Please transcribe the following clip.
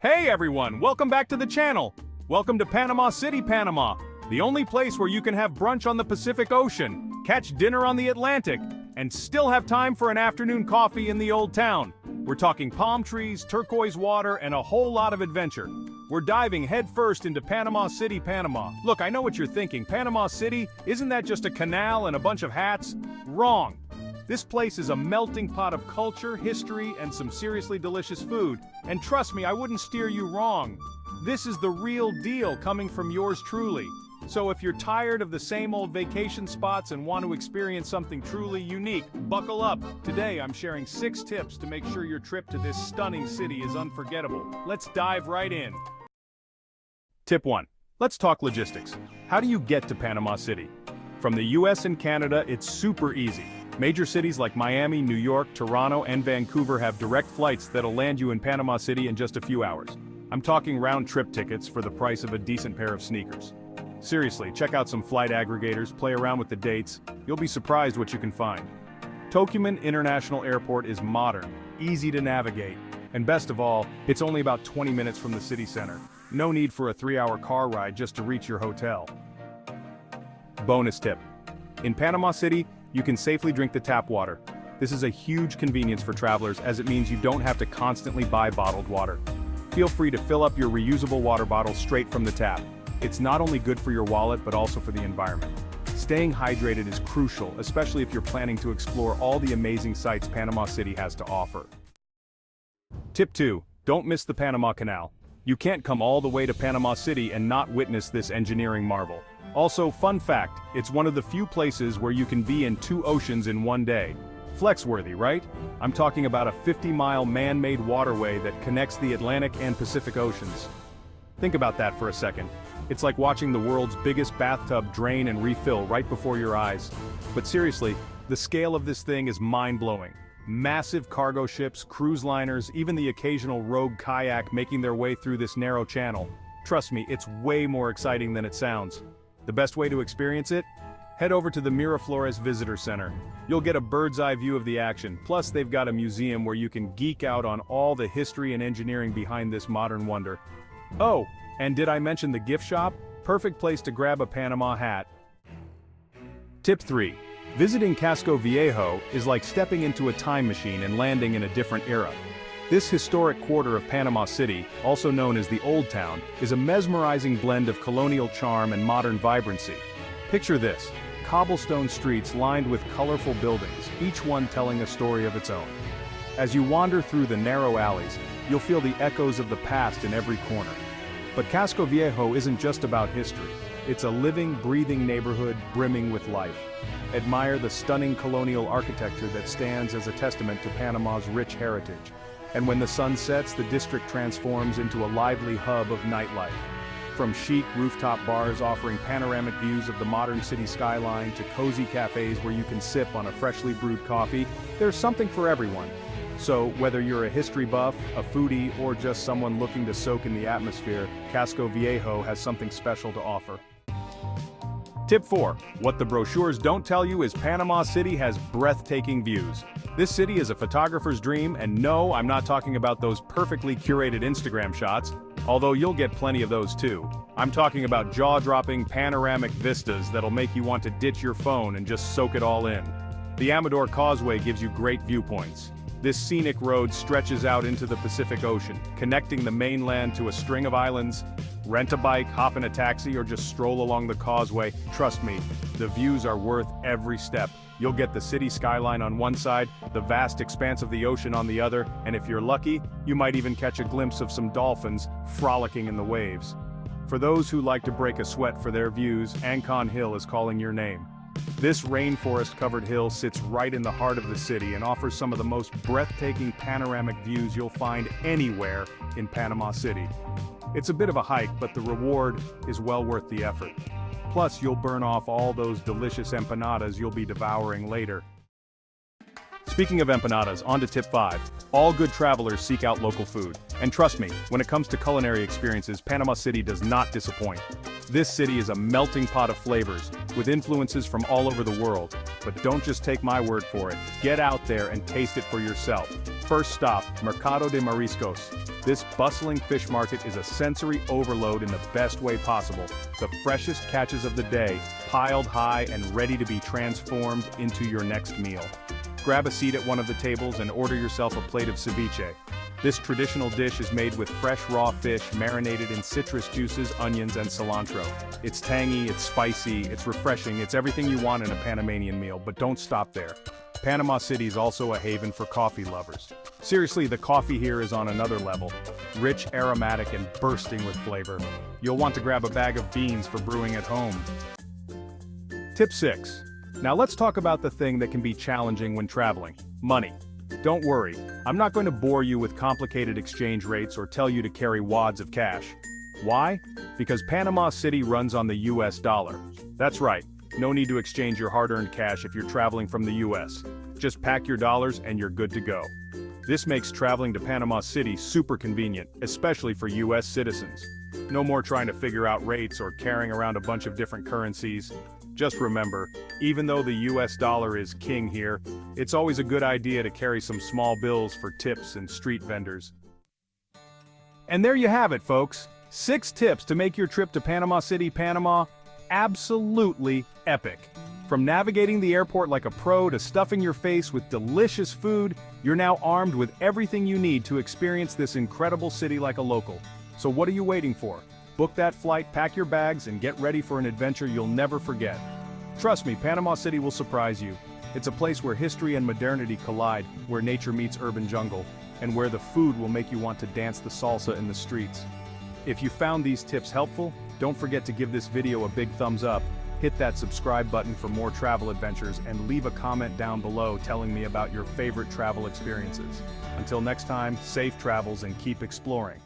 Hey everyone, welcome back to the channel. Welcome to Panama City, Panama, the only place where you can have brunch on the Pacific Ocean, catch dinner on the Atlantic, and still have time for an afternoon coffee in the old town. We're talking palm trees, turquoise water, and a whole lot of adventure. We're diving headfirst into Panama City, Panama. Look, I know what you're thinking. Panama City, isn't that just a canal and a bunch of hats? Wrong. This place is a melting pot of culture, history, and some seriously delicious food. And trust me, I wouldn't steer you wrong. This is the real deal coming from yours truly. So if you're tired of the same old vacation spots and want to experience something truly unique, buckle up. Today I'm sharing 6 tips to make sure your trip to this stunning city is unforgettable. Let's dive right in. Tip 1. Let's talk logistics. How do you get to Panama City? From the US and Canada, it's super easy. Major cities like Miami, New York, Toronto, and Vancouver have direct flights that'll land you in Panama City in just a few hours. I'm talking round-trip tickets for the price of a decent pair of sneakers. Seriously, check out some flight aggregators, play around with the dates. You'll be surprised what you can find. Tocumen International Airport is modern, easy to navigate, and best of all, it's only about 20 minutes from the city center. No need for a 3-hour car ride just to reach your hotel. Bonus tip. In Panama City, you can safely drink the tap water. This is a huge convenience for travelers as it means you don't have to constantly buy bottled water. Feel free to fill up your reusable water bottle straight from the tap. It's not only good for your wallet but also for the environment. Staying hydrated is crucial, especially if you're planning to explore all the amazing sights Panama City has to offer. Tip 2. Don't miss the Panama Canal. You can't come all the way to Panama City and not witness this engineering marvel. Also, fun fact, it's one of the few places where you can be in 2 oceans in one day. Flex-worthy, right? I'm talking about a 50-mile man-made waterway that connects the Atlantic and Pacific Oceans. Think about that for a second. It's like watching the world's biggest bathtub drain and refill right before your eyes. But seriously, the scale of this thing is mind-blowing. Massive cargo ships, cruise liners, even the occasional rogue kayak making their way through this narrow channel. Trust me, it's way more exciting than it sounds. The best way to experience it? Head over to the Miraflores Visitor Center. You'll get a bird's-eye view of the action, plus they've got a museum where you can geek out on all the history and engineering behind this modern wonder. Oh, and did I mention the gift shop? Perfect place to grab a Panama hat. Tip 3. Visiting Casco Viejo is like stepping into a time machine and landing in a different era. This historic quarter of Panama City, also known as the Old Town, is a mesmerizing blend of colonial charm and modern vibrancy. Picture this: cobblestone streets lined with colorful buildings, each one telling a story of its own. As you wander through the narrow alleys, you'll feel the echoes of the past in every corner. But Casco Viejo isn't just about history. It's a living, breathing neighborhood brimming with life. Admire the stunning colonial architecture that stands as a testament to Panama's rich heritage. And when the sun sets, the district transforms into a lively hub of nightlife. From chic rooftop bars offering panoramic views of the modern city skyline to cozy cafes where you can sip on a freshly brewed coffee, there's something for everyone. So, whether you're a history buff, a foodie, or just someone looking to soak in the atmosphere, Casco Viejo has something special to offer. Tip 4. What the brochures don't tell you is Panama City has breathtaking views. This city is a photographer's dream, and no, I'm not talking about those perfectly curated Instagram shots, although you'll get plenty of those too. I'm talking about jaw-dropping panoramic vistas that'll make you want to ditch your phone and just soak it all in. The Amador Causeway gives you great viewpoints. This scenic road stretches out into the Pacific Ocean, connecting the mainland to a string of islands. Rent a bike, hop in a taxi, or just stroll along the causeway. Trust me, the views are worth every step. You'll get the city skyline on one side, the vast expanse of the ocean on the other, and if you're lucky, you might even catch a glimpse of some dolphins frolicking in the waves. For those who like to break a sweat for their views, Ancon Hill is calling your name. This rainforest-covered hill sits right in the heart of the city and offers some of the most breathtaking panoramic views you'll find anywhere in Panama City. It's a bit of a hike, but the reward is well worth the effort. Plus, you'll burn off all those delicious empanadas you'll be devouring later. Speaking of empanadas, on to tip 5. All good travelers seek out local food. And trust me, when it comes to culinary experiences, Panama City does not disappoint. This city is a melting pot of flavors, with influences from all over the world. But don't just take my word for it. Get out there and taste it for yourself. First stop, Mercado de Mariscos. This bustling fish market is a sensory overload in the best way possible. The freshest catches of the day, piled high and ready to be transformed into your next meal. Grab a seat at one of the tables and order yourself a plate of ceviche. This traditional dish is made with fresh raw fish marinated in citrus juices, onions, and cilantro. It's tangy, it's spicy, it's refreshing, it's everything you want in a Panamanian meal, but don't stop there. Panama City is also a haven for coffee lovers. Seriously, the coffee here is on another level. Rich, aromatic, and bursting with flavor. You'll want to grab a bag of beans for brewing at home. Tip 6. Now let's talk about the thing that can be challenging when traveling: money. Don't worry, I'm not going to bore you with complicated exchange rates or tell you to carry wads of cash. Why? Because Panama City runs on the US dollar. That's right, no need to exchange your hard-earned cash if you're traveling from the US. Just pack your dollars and you're good to go. This makes traveling to Panama City super convenient, especially for US citizens. No more trying to figure out rates or carrying around a bunch of different currencies. Just remember, even though the US dollar is king here, it's always a good idea to carry some small bills for tips and street vendors. And there you have it, folks. 6 tips to make your trip to Panama City, Panama, absolutely epic. From navigating the airport like a pro to stuffing your face with delicious food, you're now armed with everything you need to experience this incredible city like a local. So what are you waiting for? Book that flight, pack your bags, and get ready for an adventure you'll never forget. Trust me, Panama City will surprise you. It's a place where history and modernity collide, where nature meets urban jungle, and where the food will make you want to dance the salsa in the streets. If you found these tips helpful, don't forget to give this video a big thumbs up, hit that subscribe button for more travel adventures, and leave a comment down below telling me about your favorite travel experiences. Until next time, safe travels and keep exploring.